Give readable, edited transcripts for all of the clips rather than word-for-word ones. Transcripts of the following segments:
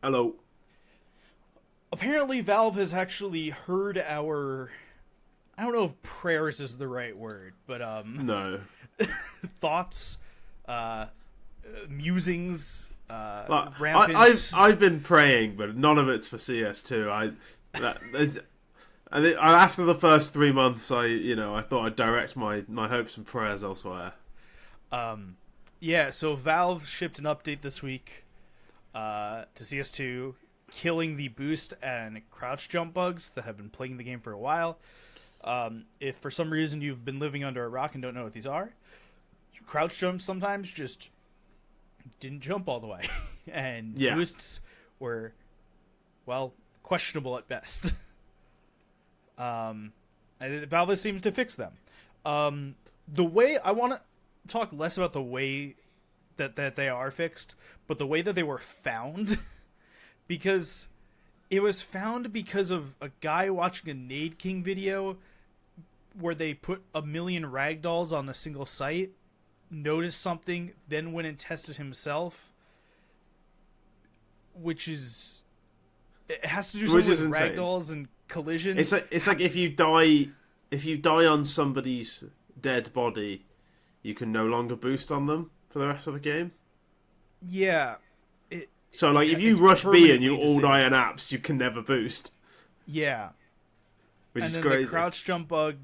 Hello. Apparently, Valve has actually heard our. I don't know if prayers is the right word, but No. thoughts, uh, musings, Like, rampant. I've been praying, but none of it's for CS2. After the first 3 months, I thought I'd direct my hopes and prayers elsewhere. Yeah, so Valve shipped an update this week to CS2, killing the boost and crouch jump bugs that have been plaguing the game for a while. If for some reason you've been living under a rock and don't know what these are, crouch jumps sometimes just didn't jump all the way, and boosts were, well, questionable at best. And Valve seems to fix them. The way I want to talk less about the way that they are fixed, but the way that they were found, because it was found because of a guy watching a Nade King video where they put 1 million ragdolls on a single site, noticed something, then went and tested himself, which is, it has to do something with ragdolls and collision. It's like if you die on somebody's dead body, you can no longer boost on them for the rest of the game. Yeah. So like if you rush B and you all die on apps, you can never boost. Yeah. Which and is then crazy. The crouch jump bug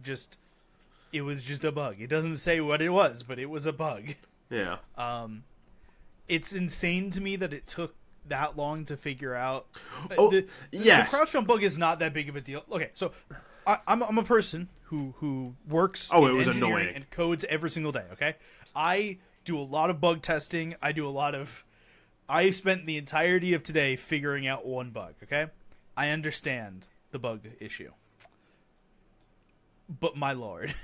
it was just a bug. It doesn't say what it was, but it was a bug. Yeah. It's insane to me that it took that long to figure out. Yes. The crouch jump bug is not that big of a deal. Okay, so I'm a person who works in engineering annoying. and codes every single day, okay? I do a lot of bug testing. I spent the entirety of today figuring out one bug, okay? I understand the bug issue. But my lord.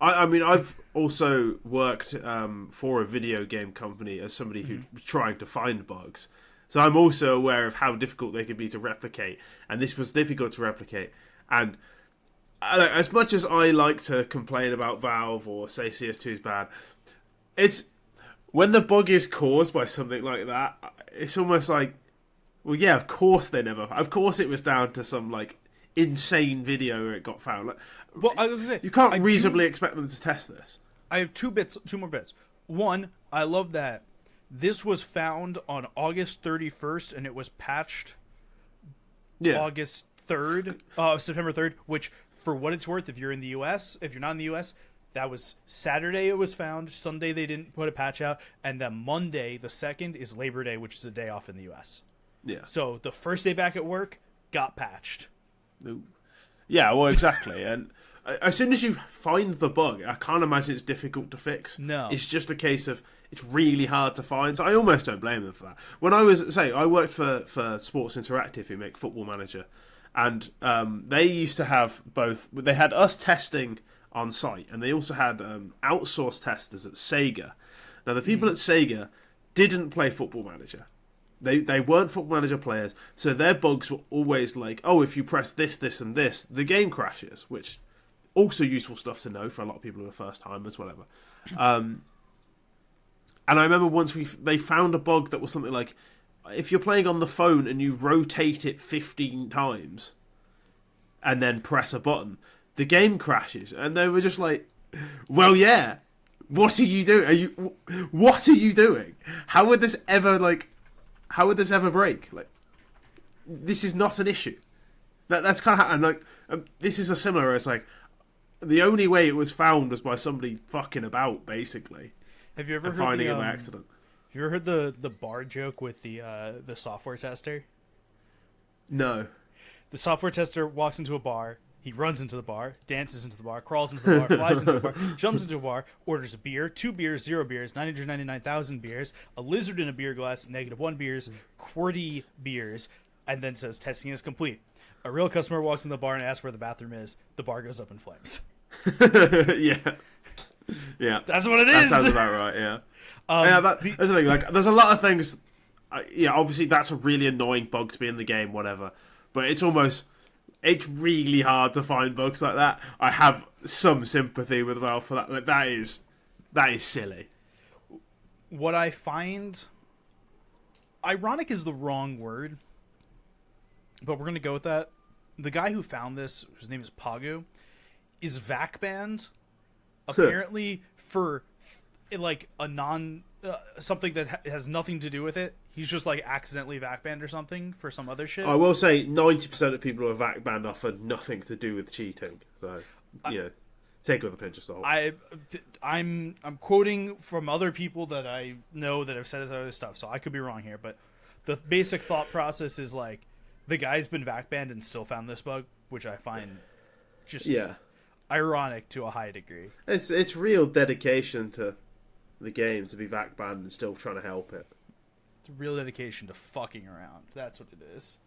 I mean, I've also worked for a video game company as somebody who's trying to find bugs. So I'm also aware of how difficult they could be to replicate. And this was difficult to replicate. And as much as I like to complain about Valve or say CS2 is bad, it's when the bug is caused by something like that, it's almost like, well, yeah, of course it was down to some like insane video where it got found. Like, well, I was gonna say, you can't reasonably expect them to test this. I have two more bits. One, I love that this was found on August 31st and it was patched August 3rd, September 3rd, which for what it's worth, if you're in the US, if you're not in the US, that was Saturday it was found, Sunday they didn't put a patch out, and then Monday, the 2nd, is Labor Day, which is a day off in the US. Yeah. So the first day back at work, got patched. Ooh. Yeah, well, exactly. And as soon as you find the bug, I can't imagine it's difficult to fix. No. It's just a case of it's really hard to find. So I almost don't blame them for that. When I worked for Sports Interactive, who make Football Manager, and they used to have both. They had us testing on site, and they also had outsourced testers at Sega. Now, the people at Sega didn't play Football Manager. They weren't Football Manager players, so their bugs were always like, oh, if you press this, this, and this, the game crashes, which also useful stuff to know for a lot of people who are first-timers, whatever. And I remember once they found a bug that was something like, if you're playing on the phone and you rotate it 15 times and then press a button, the game crashes. And they were just like, well, yeah, what are you doing? What are you doing? How would this ever break? Like, this is not an issue. That's kind of, and like, this is a similar. It's like the only way it was found was by somebody fucking about, basically. Have you ever heard finding it by accident? Have you ever heard the bar joke with the software tester? No. The software tester walks into a bar. He runs into the bar, dances into the bar, crawls into the bar, flies into the bar, jumps into a bar, orders a beer, 2 beers, 0 beers, 999,000 beers, a lizard in a beer glass, -1 beers, QWERTY beers, and then says testing is complete. A real customer walks in the bar and asks where the bathroom is. The bar goes up in flames. Yeah. Yeah. That's what it is. That sounds about right, yeah. That's the thing. Like, there's a lot of things. Obviously that's a really annoying bug to be in the game, whatever. But it's really hard to find bugs like that. I have some sympathy with Valve for that. Like, that is silly. What I find, ironic is the wrong word, but we're gonna go with that. The guy who found this, whose name is Pagu, is VAC banned apparently for like a something that has nothing to do with it. He's just like accidentally VAC banned or something for some other shit. I will say 90% of people who are VAC banned are for nothing to do with cheating. So yeah, take it with a pinch of salt. I'm quoting from other people that I know that have said other stuff, so I could be wrong here, but the basic thought process is like the guy's been VAC banned and still found this bug, which I find just ironic to a high degree. It's real dedication to the game to be VAC banned and still trying to help it. It's real dedication to fucking around. That's what it is.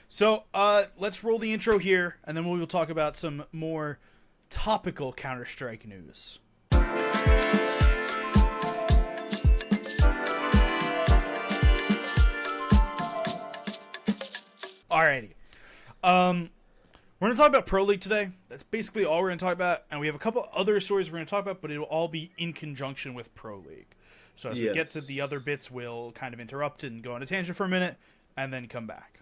So let's roll the intro here, and then we will talk about some more topical Counter-Strike news. Alrighty. We're going to talk about Pro League today. That's basically all we're going to talk about. And we have a couple other stories we're going to talk about, but it will all be in conjunction with Pro League. So as we get to the other bits, we'll kind of interrupt and go on a tangent for a minute, and then come back.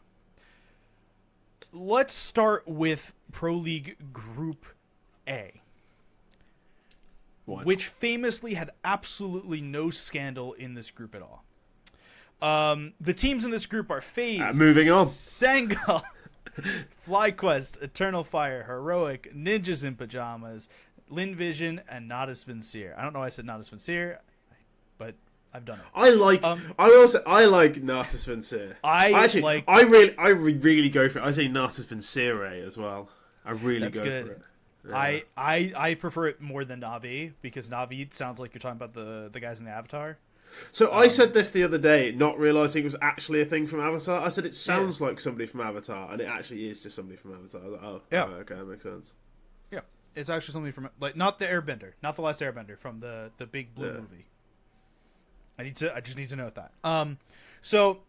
Let's start with Pro League Group A, which famously had absolutely no scandal in this group at all. The teams in this group are FaZe, moving on, Sangal, FlyQuest, Eternal Fire, Heroic, Ninjas in Pajamas, Linvision, and Not As Vincere. I don't know why I said Not As Vincere, but I've done it. I like Not As Vincere. I really go for it. I say Not As Vincere as well. I really go for it. Yeah. I prefer it more than Navi, because Navi sounds like you're talking about the guys in the Avatar. So I said this the other day, not realising it was actually a thing from Avatar. I said it sounds like somebody from Avatar, and it actually is just somebody from Avatar. I was like, okay, that makes sense. Yeah, it's actually somebody from, like, not the Airbender, not the last Airbender, from the Big Blue movie. I just need to note that. So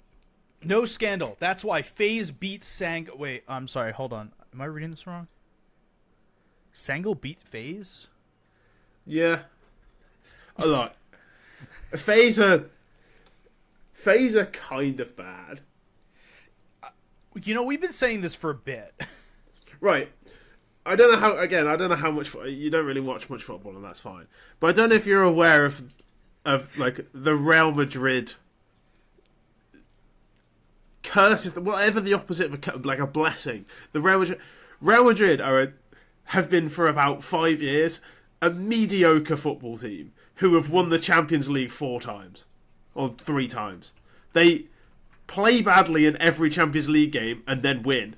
no scandal. That's why FaZe beat Sangal. Wait, I'm sorry. Hold on. Am I reading this wrong? Sangal beat FaZe? Yeah. Look, FaZe are kind of bad. You know, we've been saying this for a bit. Right. I don't know how much you don't really watch much football, and that's fine. But I don't know if you're aware of like the Real Madrid curses, whatever the opposite of like a blessing. The Real Madrid have been for about 5 years a mediocre football team who have won the Champions League 4 times or 3 times. They play badly in every Champions League game and then win,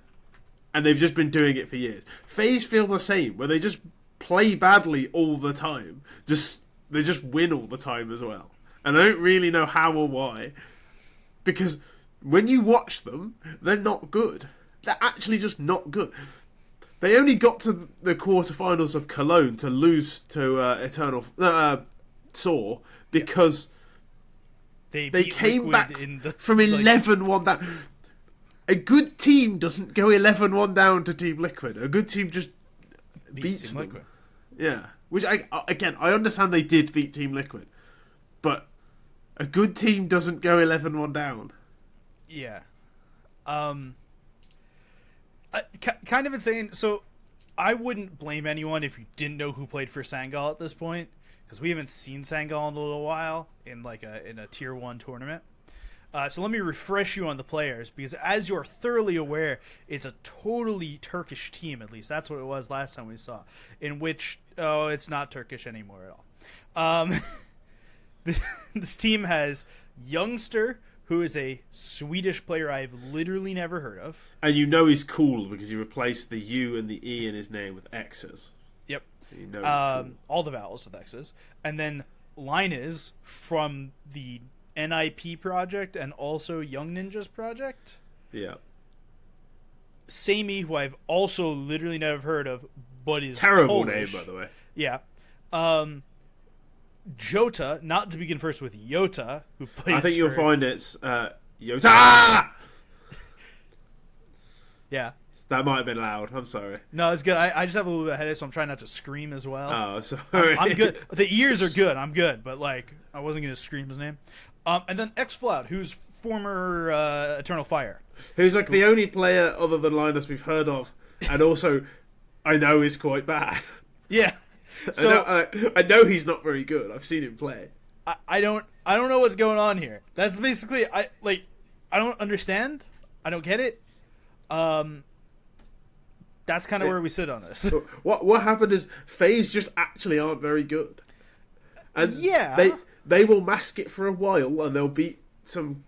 and they've just been doing it for years. FaZe feel the same, where they just play badly all the time. They just win all the time as well. And I don't really know how or why. Because when you watch them, they're not good. They're actually just not good. They only got to the quarterfinals of Cologne to lose to Saw because they came back from 11-1 down. A good team doesn't go 11-1 down to Team Liquid. A good team just beats them. Liquid. Yeah. Which, I understand they did beat Team Liquid. But a good team doesn't go 11-1 down. Yeah. Kind of insane. So, I wouldn't blame anyone if you didn't know who played for Sangal at this point. Because we haven't seen Sangal in a little while in a Tier 1 tournament. So let me refresh you on the players, because as you're thoroughly aware, it's a totally Turkish team, at least. That's what it was last time we saw. In which, it's not Turkish anymore at all. This team has Youngster, who is a Swedish player I've literally never heard of. And you know he's cool because he replaced the U and the E in his name with X's. Yep. You know he's cool. All the vowels with X's. And then Linus from the NIP project and also Young Ninjas project. Yeah. Samey, who I've also literally never heard of, but is terrible Polish. Name, by the way. Yeah. Jota, not to begin first with Yota, who plays. I think you'll find it's Yota. Yeah. That might have been loud. I'm sorry. No, it's good. I just have a little bit of headache, so I'm trying not to scream as well. Oh, sorry. I'm good. The ears are good. I'm good, but like I wasn't gonna scream his name. And then X-Floud, who's former Eternal Fire, who's like the only player other than Linus we've heard of, and also I know is quite bad. Yeah. So I know he's not very good. I've seen him play. I don't know what's going on here. That's basically I don't understand. I don't get it. That's kind of where we sit on this. What happened is FaZe just actually aren't very good, and yeah, they will mask it for a while, and they'll beat some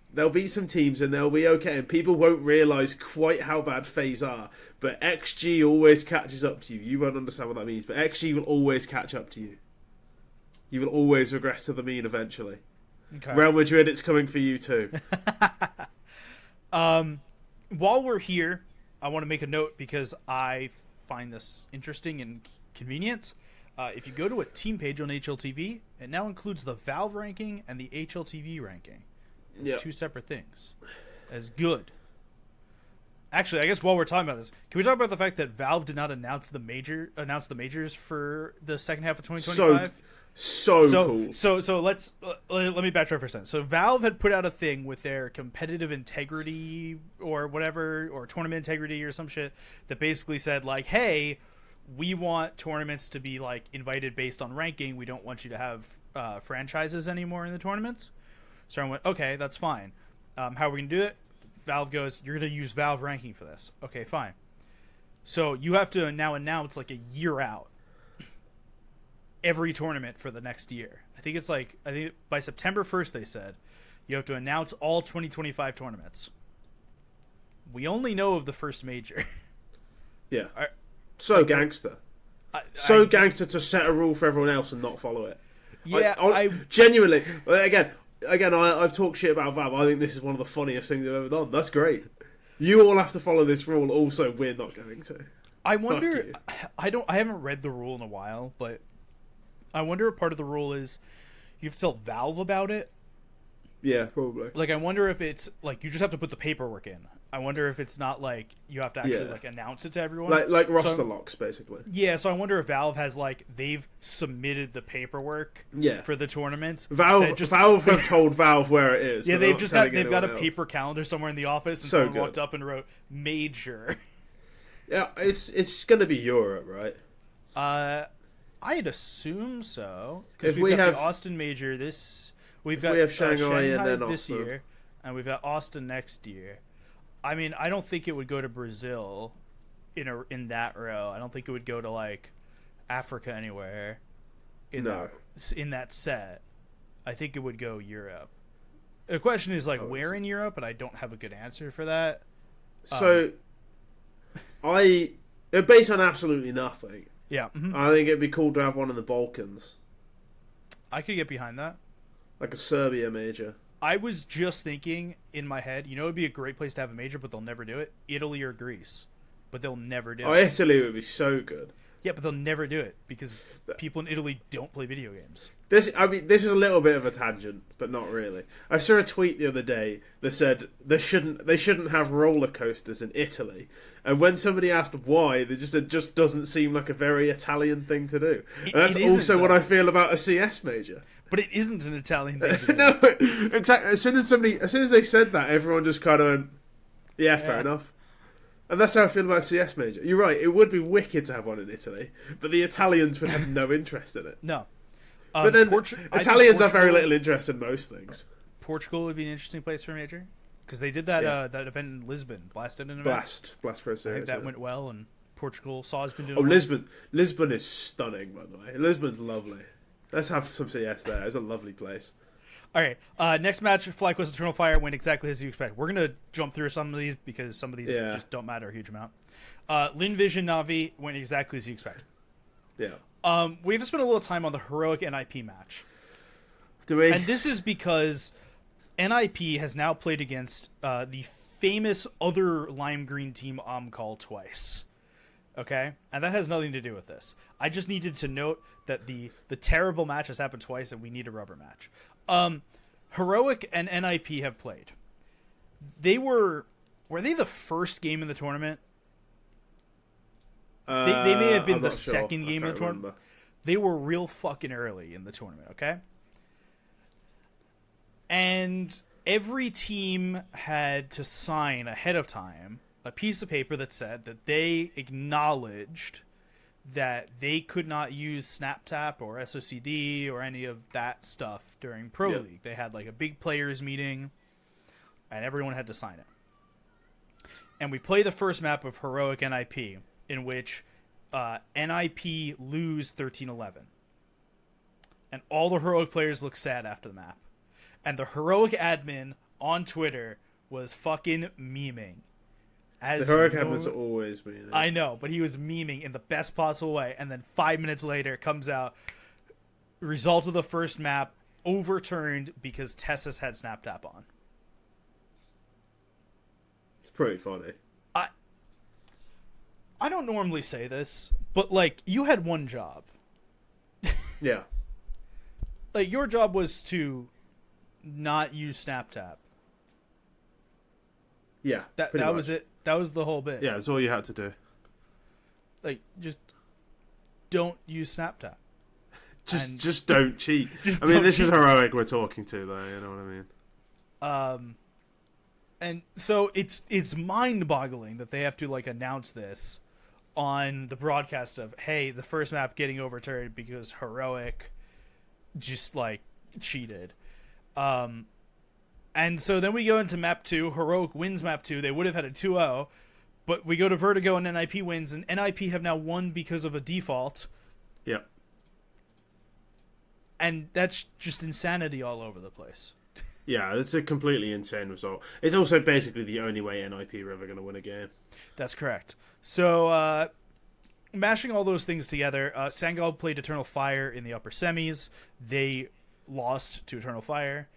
teams, and they'll be okay, and people won't realise quite how bad FaZe are. But XG always catches up to you. You won't understand what that means, but XG will always catch up to you. You will always regress to the mean eventually. Okay. Real Madrid, it's coming for you too. While we're here, I want to make a note because I find this interesting and convenient. If you go to a team page on HLTV, it now includes the Valve ranking and the HLTV ranking. It's two separate things. As good. Actually, I guess while we're talking about this, can we talk about the fact that Valve did not announce the majors for the second half of 2025? So cool. So let me backtrack for a second. So Valve had put out a thing with their competitive integrity or whatever, or tournament integrity or some shit, that basically said like, hey, we want tournaments to be like invited based on ranking. We don't want you to have franchises anymore in the tournaments. So I went, okay, that's fine. How are we gonna do it? Valve goes, you're gonna use Valve ranking for this. Okay, fine. So you have to now announce like a year out every tournament for the next year. I think by September 1st they said you have to announce all 2025 tournaments. We only know of the first major. Yeah. Gangster. Gangster to set a rule for everyone else and not follow it. Yeah, I genuinely, again, I've talked shit about Valve. I think this is one of the funniest things they've ever done. That's great. You all have to follow this rule. Also, we're not going to. I wonder. I haven't read the rule in a while, but I wonder if part of the rule is you have to tell Valve about it. Yeah, probably. Like, I wonder if it's like you just have to put the paperwork in. I wonder if it's not like you have to actually like announce it to everyone, like roster locks, basically. Yeah, so I wonder if Valve has like they've submitted the paperwork for the tournament. Valve have told Valve where it is. Yeah, they've got a paper calendar somewhere in the office, and someone walked up and wrote major. Yeah, it's gonna be Europe, right? I'd assume so, because we have the Austin major we have Shanghai and then this year, and we've got Austin next year. I mean, I don't think it would go to Brazil in that row. I don't think it would go to like Africa anywhere in that set. I think it would go Europe. The question is like where in Europe, but I don't have a good answer for that. So based on absolutely nothing. Yeah. Mm-hmm. I think it'd be cool to have one in the Balkans. I could get behind that. Like a Serbia major. I was just thinking in my head, it would be a great place to have a major, but they'll never do it. Italy or Greece. But they'll never do it. Italy would be so good. Yeah, but they'll never do it because people in Italy don't play video games. This is a little bit of a tangent, but not really. I saw a tweet the other day that said they shouldn't have roller coasters in Italy, and when somebody asked why, it just doesn't seem like a very Italian thing to do. And that's also what I feel about a CS major. But it isn't an Italian thing to do. No, exactly. As soon as they said that, everyone just kind of went, "Yeah, fair enough." And that's how I feel about a CS major. You're right, it would be wicked to have one in Italy, but the Italians would have no interest in it. No. But then Italians have very little interest in most things. Portugal would be an interesting place for a major. Because they did that that event in Lisbon. Blast did an event. Blast for a series. I think that went well, and Portugal has been doing well. Lisbon is stunning, by the way. Lisbon's lovely. Let's have some CS there. It's a lovely place. All right, next match, FlyQuest Eternal Fire went exactly as you expect. We're going to jump through some of these because some of these just don't matter a huge amount. Lin Vision Navi went exactly as you expect. Yeah. We have to spend a little time on the Heroic NIP match. Do we? And this is because NIP has now played against the famous other lime green team Omcall twice. Okay? And that has nothing to do with this. I just needed to note that the terrible match has happened twice and we need a rubber match. Heroic and NIP have played. Were they the first game in the tournament? They may have been I'm the not sure. second I game of can't the tournament. remember. They were real fucking early in the tournament, okay? And every team had to sign ahead of time a piece of paper that said that they acknowledged that they could not use Snap-Tap or SOCD or any of that stuff during Pro League. They had like a big players meeting, and everyone had to sign it. And we play the first map of Heroic NIP, in which NIP lose 13-11. And all the Heroic players look sad after the map. And the Heroic admin on Twitter was fucking memeing. The Heroic admin's always been there. I know, but he was memeing in the best possible way. And then 5 minutes later, it comes out, result of the first map overturned because Tessus had Snap-Tap on. It's pretty funny. I don't normally say this, but, like, you had one job. Yeah. Like, your job was to not use Snap-Tap. Yeah, That was it. That was the whole bit. Yeah, that's all you had to do. Like, just don't use Snap-Tap. Just don't cheat. Just I mean, don't this cheat. is Heroic we're talking to, though. You know what I mean? And so it's mind-boggling that they have to, like, announce this on the broadcast of, hey, the first map getting overturned because Heroic just, like, cheated. And so then we go into map 2. Heroic wins map 2. They would have had a 2-0, but we go to Vertigo and NIP wins, and NIP have now won because of a default. Yep. And that's just insanity all over the place. Yeah, it's a completely insane result. It's also basically the only way NIP are ever going to win a game. That's correct. So, mashing all those things together, Sangal played Eternal Fire in the upper semis. They lost to Eternal Fire.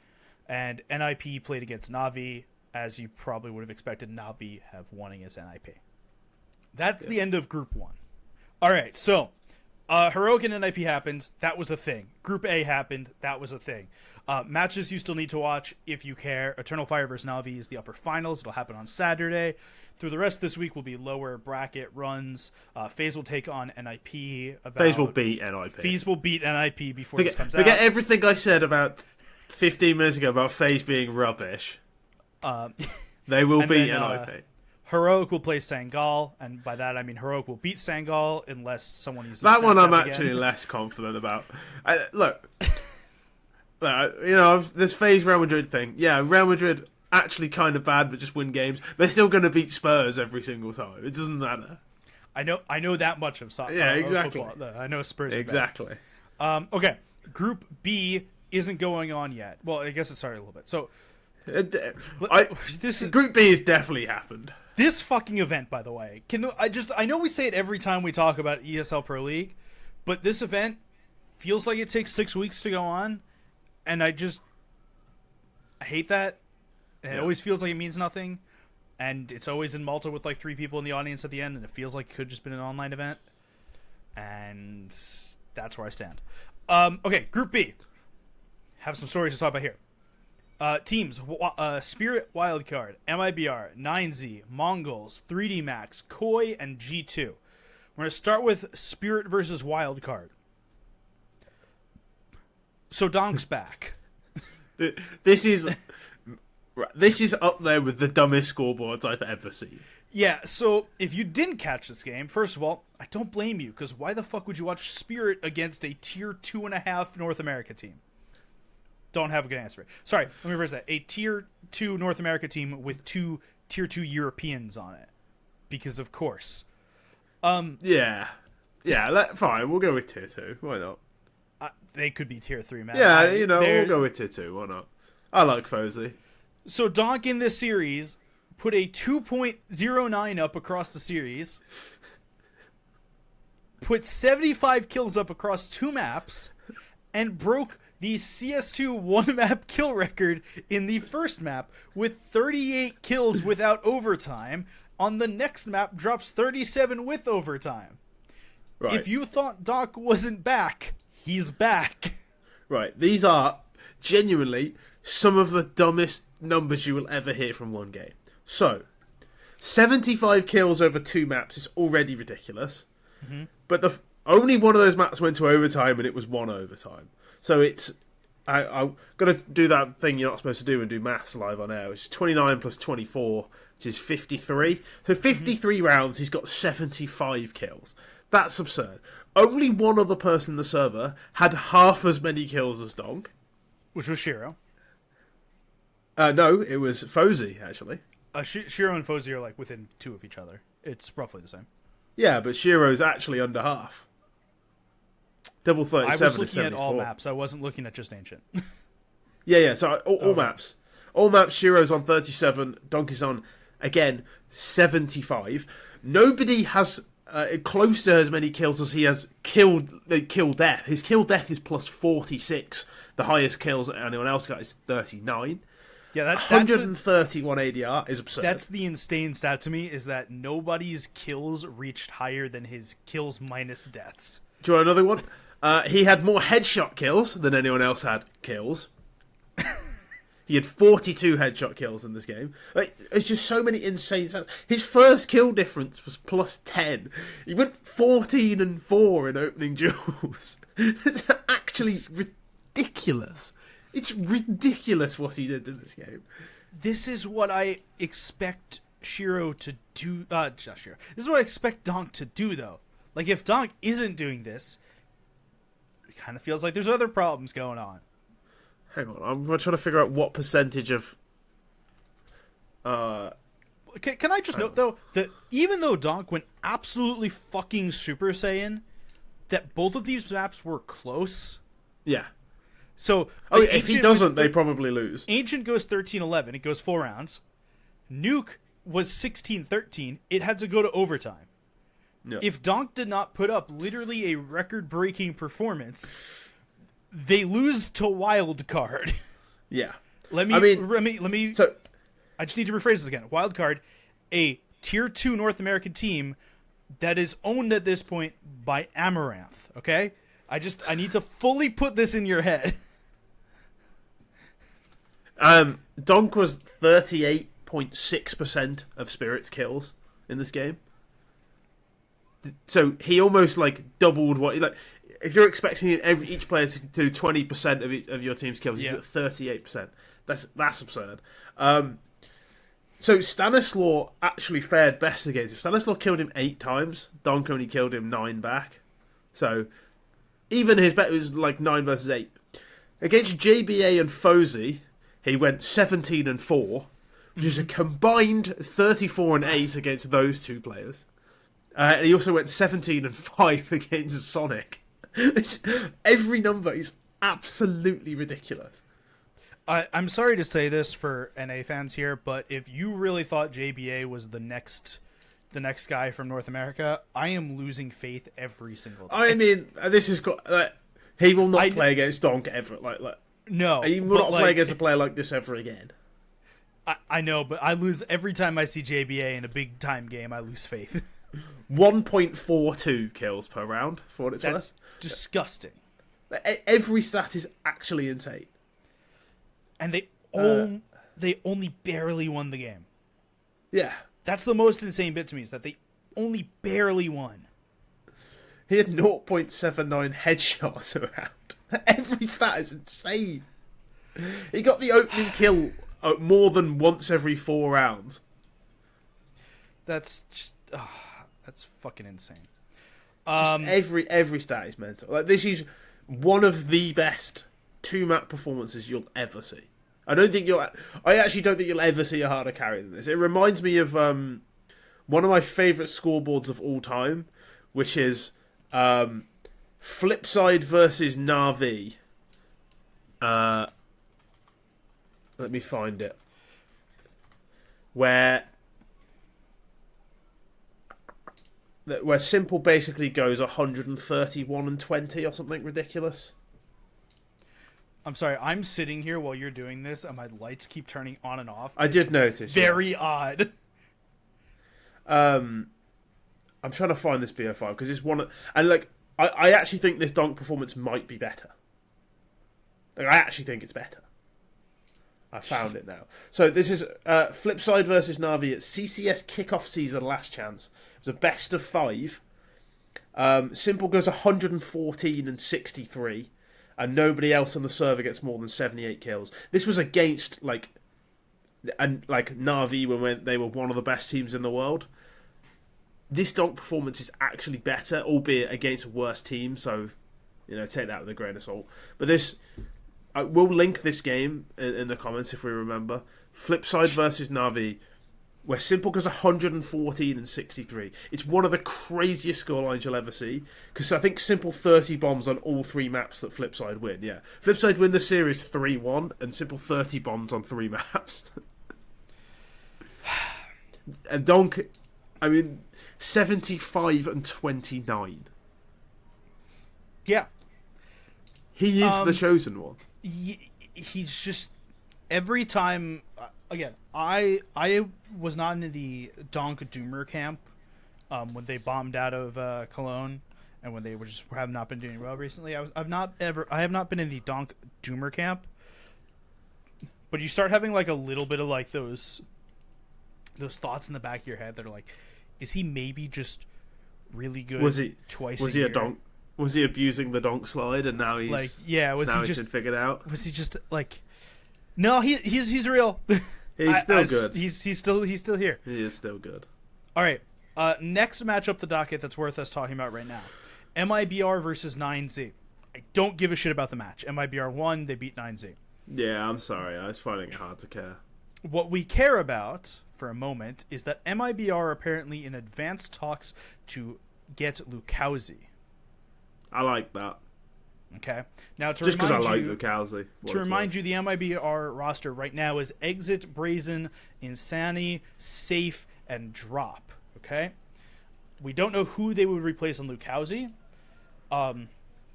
And NIP played against Na'Vi. As you probably would have expected, Na'Vi have won against NIP. That's the end of Group 1. All right, so Heroic and NIP happened. That was a thing. Group A happened. That was a thing. Matches you still need to watch if you care. Eternal Fire versus Na'Vi is the upper finals. It'll happen on Saturday. Through the rest of this week will be lower bracket runs. FaZe will take on NIP. FaZe will beat NIP. FaZe will beat NIP before this comes out. Forget everything I said about 15 minutes ago about FaZe being rubbish. They will beat NIP. Heroic will play Sangal, and by that I mean Heroic will beat Sangal unless someone uses that one. I'm Snap-Tap actually again. less confident about. Look, you know, this FaZe Real Madrid thing. Yeah, Real Madrid actually kind of bad, but just win games. They're still going to beat Spurs every single time. It doesn't matter. I know that much of soccer. Yeah, exactly. Football. I know Spurs. Exactly. Okay, Group B isn't going on yet. Well, I guess it started a little bit. So, Group B has definitely happened. This fucking event, by the way, I know we say it every time we talk about ESL Pro League, but this event feels like it takes 6 weeks to go on, and I hate that. And It always feels like it means nothing, and it's always in Malta with like 3 people in the audience at the end, and it feels like it could just been an online event, and that's where I stand. Okay, Group B. Have some stories to talk about here. Teams, Spirit Wildcard, MIBR, 9Z, Mongols, 3D Max, Koi, and G2. We're going to start with Spirit versus Wildcard. So Donk's back. This is up there with the dumbest scoreboards I've ever seen. Yeah, so if you didn't catch this game, first of all, I don't blame you, because why the fuck would you watch Spirit against a tier 2.5 North America team? Don't have a good answer. Sorry, let me reverse that. A tier 2 North America team with 2 tier 2 Europeans on it. Because of course. Yeah, fine. We'll go with tier 2. Why not? They could be tier 3, man. Yeah, we'll go with tier 2. Why not? I like FaZe. So Donk in this series put a 2.09 up across the series. Put 75 kills up across 2 maps. And broke the CS2 one-map kill record in the first map with 38 kills without overtime. On the next map, drops 37 with overtime. Right. If you thought Donk wasn't back, he's back. Right. These are genuinely some of the dumbest numbers you will ever hear from one game. So, 75 kills over 2 maps is already ridiculous. but only one of those maps went to overtime, and it was 1 overtime. So it's I'm gonna do that thing you're not supposed to do and do maths live on air, which is 29 plus 24, which is 53. So 53 rounds, he's got 75 kills. That's absurd. Only one other person in the server had half as many kills as Donk. Which was Shiro. No, it was FaZe, actually. Shiro and FaZe are like within 2 of each other. It's roughly the same. Yeah, but Shiro's actually under half. Double 37 I was looking is 74. at all maps. I wasn't looking at just Ancient. Yeah. So all maps. All maps, Shiro's on 37. Donk is on, again, 75. Nobody has close to as many kills as he has kill death. His kill death is plus 46. The highest kills that anyone else got is 39. Yeah, that's 131 ADR is absurd. That's the insane stat to me, is that nobody's kills reached higher than his kills minus deaths. Do you want another one? He had more headshot kills than anyone else had kills. He had 42 headshot kills in this game. It's just so many insane stats. His first kill difference was plus 10. He went 14 and 4 in opening duels. It's actually ridiculous. It's ridiculous what he did in this game. This is what I expect Shiro to do. Not Shiro. This is what I expect Donk to do, though. Like, if Donk isn't doing this, it kind of feels like there's other problems going on. Hang on, I'm trying to figure out what percentage of... Can I just note, though, that even though Donk went absolutely fucking Super Saiyan, that both of these maps were close. Yeah. So, if he doesn't, they probably lose. Ancient goes 13-11. It goes 4 rounds. Nuke was 16-13. It had to go to overtime. Yeah. If Donk did not put up literally a record-breaking performance, they lose to wild card. Yeah. Let me. So, I just need to rephrase this again. Wild card, a tier 2 North American team that is owned at this point by Amaranth. Okay, I need to fully put this in your head. Donk was 38.6% of Spirit's kills in this game. So he almost doubled what if you're expecting each player to do 20% of your team's kills, you get 38%. That's absurd. So Stanislaw actually fared best against him. Stanislaw killed him 8 times. Donk only killed him 9 back. So even his bet was 9 versus 8. Against JBA and FaZe, he went 17 and 4, which is a combined 34 and 8 against those 2 players. And he also went 17 and 5 against Sonic. Every number is absolutely ridiculous. I'm sorry to say this for NA fans here, but if you really thought JBA was the next guy from North America, I am losing faith every single day. I mean, this is he will not play against Donk ever. No, he will not play against a player like this ever again. I know, but I lose every time I see JBA in a big time game. I lose faith. 1.42 kills per round for what it's worth. That's disgusting. Every stat is actually insane. And they only barely won the game. Yeah. That's the most insane bit to me, is that they only barely won. He had 0.79 headshots around. Every stat is insane. He got the opening kill more than once every 4 rounds. That's just... that's fucking insane. Just every stat is mental. This is one of the best 2-map performances you'll ever see. I actually don't think you'll ever see a harder carry than this. It reminds me of one of my favourite scoreboards of all time, which is Flipside versus Na'Vi. Let me find it. Where Simple basically goes 131 and 20 or something ridiculous. I'm sorry, I'm sitting here while you're doing this, and my lights keep turning on and off. I did notice. Very odd. I'm trying to find this BO5 because it's one and I actually think this Donk performance might be better. I actually think it's better. I found it now. So this is Flipside versus Na'Vi at CCS kickoff season last chance. It was a best of 5. Simple goes 114 and 63, and nobody else on the server gets more than 78 kills. This was against Na'Vi when they were one of the best teams in the world. This Donk performance is actually better, albeit against a worse team, so take that with a grain of salt. But we'll link this game in the comments if we remember. Flipside versus Na'Vi, where Simple goes 114 and 63. It's one of the craziest scorelines you'll ever see, because I think Simple 30 bombs on all 3 maps that Flipside win. Yeah, Flipside win the series 3-1, and Simple 30 bombs on 3 maps. And Donk, 75 and 29. Yeah. He is the chosen one. He's just... Every time... Again, I was not in the Donk Doomer camp when they bombed out of Cologne, and when they have not been doing well recently. I have not been in the Donk Doomer camp. But you start having a little bit of those thoughts in the back of your head that are like, is he maybe just really good? Was he a Donk? Was he abusing the Donk slide and now he's just figured out? Was he just no? He's real. He's still good. He's still here. He is still good. All right. Next matchup, the docket that's worth us talking about right now: MIBR versus 9Z. I don't give a shit about the match. MIBR won. They beat 9Z. Yeah, I'm sorry. I was finding it hard to care. What we care about for a moment is that MIBR are apparently in advanced talks to get Lucaozy. I like that. Okay. Now, just because I like Lucaozy. To remind you, the MIBR roster right now is Exit, Brazen, Insani, Safe, and Drop. Okay? We don't know who they would replace on Lucaozy.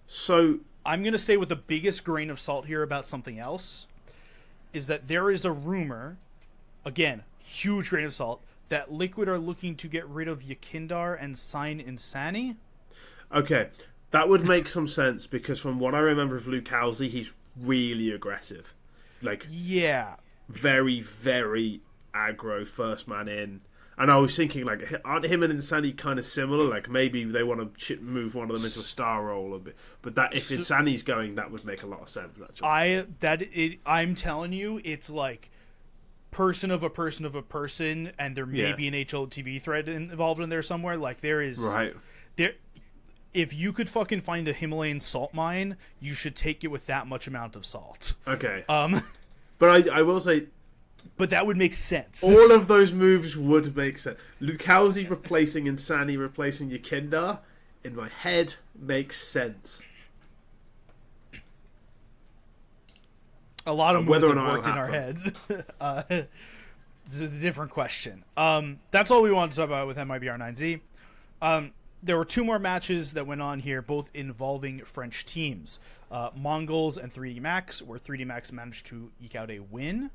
So I'm going to say with the biggest grain of salt here about something else is that there is a rumor, again, huge grain of salt, that Liquid are looking to get rid of YEKINDAR and sign Insani. Okay. That would make some sense, because from what I remember of Lucaozy, he's really aggressive. Yeah. Very, very aggro, first man in. And I was thinking, aren't him and Insani kind of similar? Maybe they want to move one of them into a star role a bit. But if Insani's going, that would make a lot of sense, actually. I'm telling you, it's person of a person of a person, and there may be an HLTV thread involved in there somewhere. There is... Right. If you could fucking find a Himalayan salt mine, you should take it with that much amount of salt. Okay. But I will say... But that would make sense. All of those moves would make sense. Lucaozy replacing Insani, replacing YEKINDAR, in my head, makes sense. A lot of moves have worked in our heads. It's a different question. That's all we wanted to talk about with MIBR 9Z. There were 2 more matches that went on here, both involving French teams. Mongols and 3D Max, where 3D Max managed to eke out a win.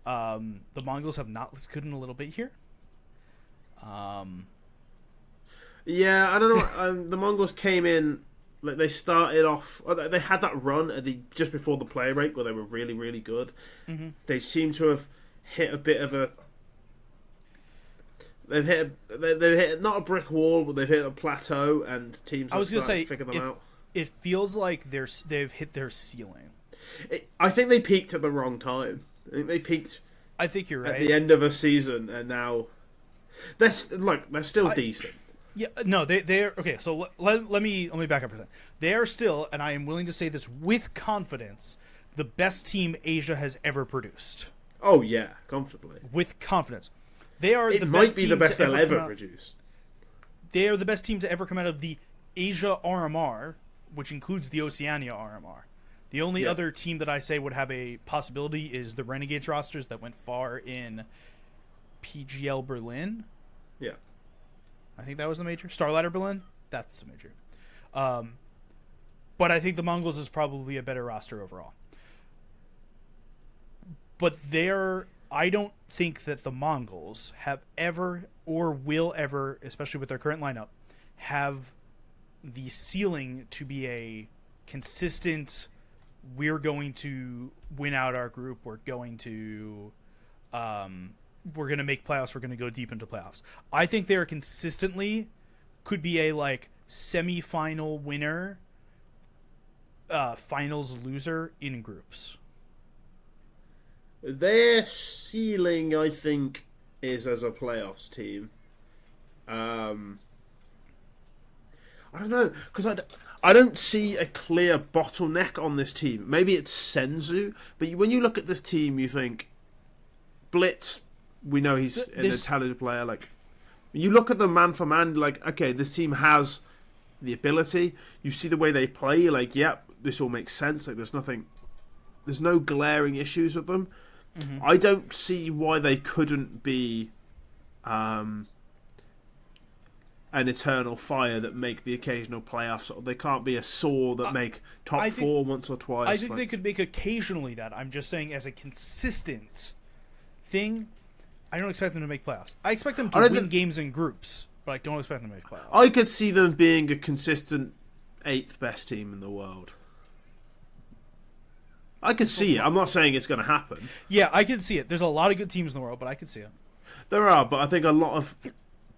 The Mongols have not looked good in a little bit here. Yeah, I don't know. The Mongols came in, they started off... They had that run just before the play break where they were really, really good. Mm-hmm. They seem to have hit a bit of a... They've hit not a brick wall, but they've hit a plateau, and teams have started to figure them out. It feels like they've hit their ceiling. I think they peaked at the wrong time. I think they peaked. I think you're right. At the end of a season, and now they're still decent. Yeah, no, they're okay. So let me back up for that. They are still, and I am willing to say this with confidence, the best team Asia has ever produced. Oh yeah, comfortably. With confidence. They are it the might best be team the best to they'll ever produce. They are the best team to ever come out of the Asia RMR, which includes the Oceania RMR. The only other team that I say would have a possibility is the Renegades rosters that went far in PGL Berlin. Yeah. I think that was the major. Starlighter Berlin? That's the major. But I think the Mongols is probably a better roster overall. But I don't think that the Mongols have ever or will ever, especially with their current lineup, have the ceiling to be a consistent, we're going to win out our group, we're going to make playoffs, we're going to go deep into playoffs. I think they're consistently could be a semi-final winner, finals loser in groups. Their ceiling, I think, is as a playoffs team. I don't know, because I don't see a clear bottleneck on this team. Maybe it's Senzu, but when you look at this team, you think Blitz. We know he's an talented player. Like, when you look at them man for man, like, okay, this team has the ability. You see the way they play, like, yep, this all makes sense. Like, there's no glaring issues with them. Mm-hmm. I don't see why they couldn't be an eternal fire that make the occasional playoffs. They can't be a Saw that make top four once or twice. I think they could make occasionally that. I'm just saying, as a consistent thing, I don't expect them to make playoffs. I expect them to win games in groups, but I don't expect them to make playoffs. I could see them being a consistent 8th best team in the world. I could see it. I'm not saying it's going to happen. Yeah, I can see it. There's a lot of good teams in the world, but I could see it. There are, but I think a lot of,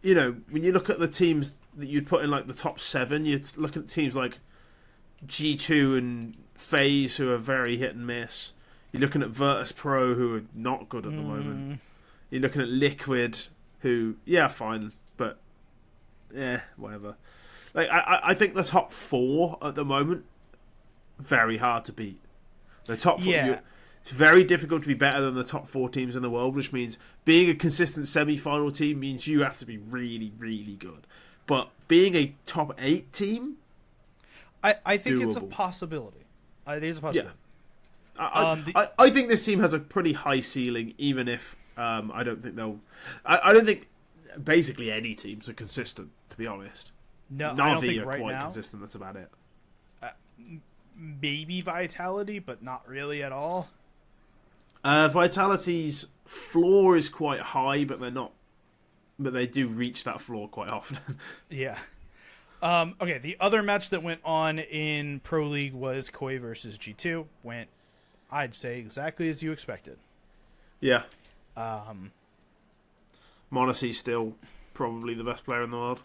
when you look at the teams that you'd put in like the top 7, you'd look at teams like G2 and FaZe, who are very hit and miss. You're looking at Virtus Pro, who are not good at the moment. You're looking at Liquid, who, yeah, fine, but whatever. Like, I think the top 4 at the moment, very hard to beat. The top 4, it's very difficult to be better than the top 4 teams in the world, which means being a consistent semi-final team means you have to be really, really good. But being a top 8 team, I think doable. It's a possibility. I think it's a possibility. Yeah. I think this team has a pretty high ceiling, even if I don't think they'll. I don't think basically any teams are consistent, to be honest. No, Na'Vi I don't think are right quite now, consistent. That's about it. Maybe Vitality, but not really at all. Vitality's floor is quite high, but they're not. But they do reach that floor quite often. Yeah. Okay, the other match that went on in Pro League was Koi versus G2. Went, I'd say, exactly as you expected. Yeah. Monacy's still probably the best player in the world.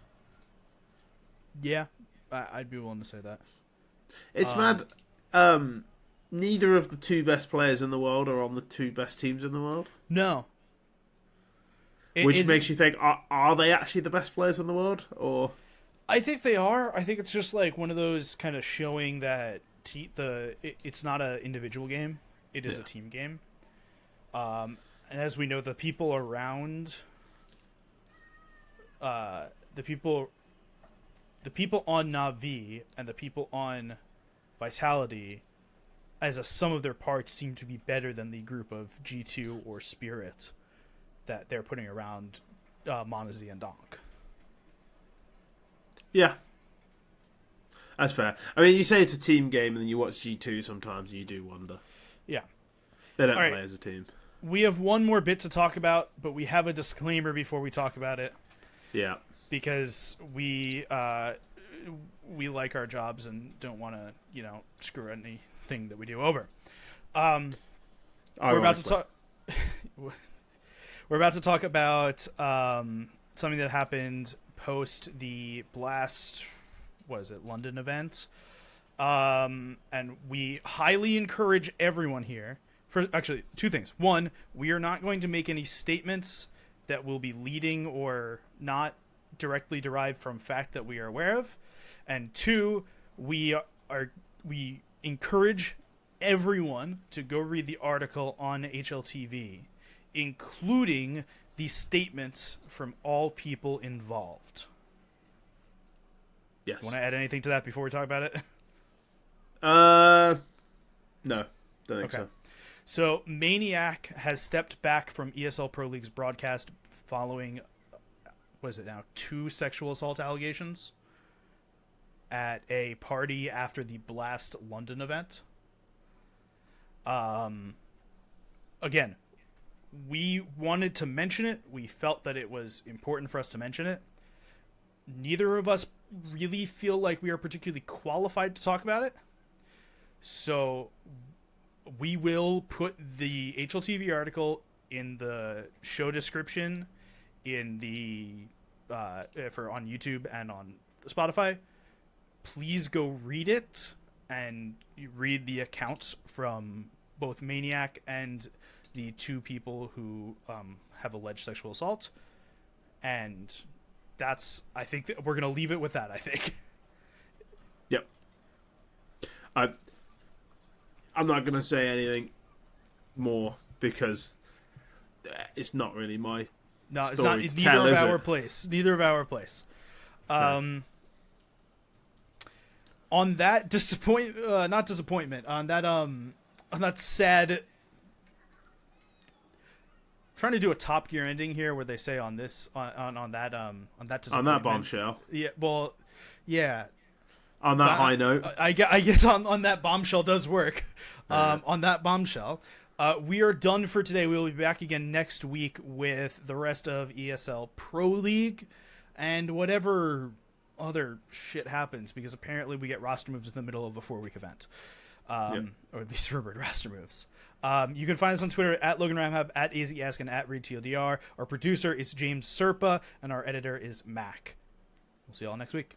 Yeah, I'd be willing to say that. It's mad. Neither of the 2 best players in the world are on the 2 best teams in the world. No. Which makes you think, are they actually the best players in the world? Or I think they are. I think it's just like one of those kind of showing that it's not an individual game. It is a team game. And as we know, the people around... the people on Na'Vi and the people on Vitality, as a sum of their parts, seem to be better than the group of G2 or Spirit that they're putting around Monazy and Donk. Yeah. That's fair. I mean, you say it's a team game, and then you watch G2 sometimes, and you do wonder. Yeah. They don't play as a team. We have one more bit to talk about, but we have a disclaimer before we talk about it. Yeah. Because we like our jobs and don't want to, screw anything that we do over. We're about to talk. We're about to talk about something that happened post the Blast. Was it London event? And we highly encourage everyone here. Actually, 2 things. 1, we are not going to make any statements that will be leading or not directly derived from fact that we are aware of. And 2, we encourage everyone to go read the article on HLTV, including the statements from all people involved. Yes. Want to add anything to that before we talk about it? No. Don't think so. So Maniac has stepped back from ESL Pro League's broadcast following, what is it now, 2 sexual assault allegations at a party after the Blast London event. Again, we wanted to mention it. We felt that it was important for us to mention it. Neither of us really feel like we are particularly qualified to talk about it. So we will put the HLTV article in the show description in the on YouTube and on Spotify. please go read it, and you read the accounts from both Maniac and the two people who have alleged sexual assault. And I think that we're going to leave it with that, I think. Yep. I'm not going to say anything more because it's not really my No, it's story not. It's to tell, neither of is our it? place. Neither of our place. No. On that not disappointment. On that sad. Trying to do a Top Gear ending here, where they say on that disappointment. On that bombshell. Yeah. Well. Yeah. On that high note. I guess on that bombshell does work. On that bombshell. We are done for today. We will be back again next week with the rest of ESL Pro League and whatever other shit happens, because apparently we get roster moves in the middle of a 4-week event. Or at least rumored roster moves. You can find us on Twitter at LoganRamHub, at AZAsk, and at ReadTLDR. Our producer is James Serpa, and our editor is Mac. We'll see you all next week.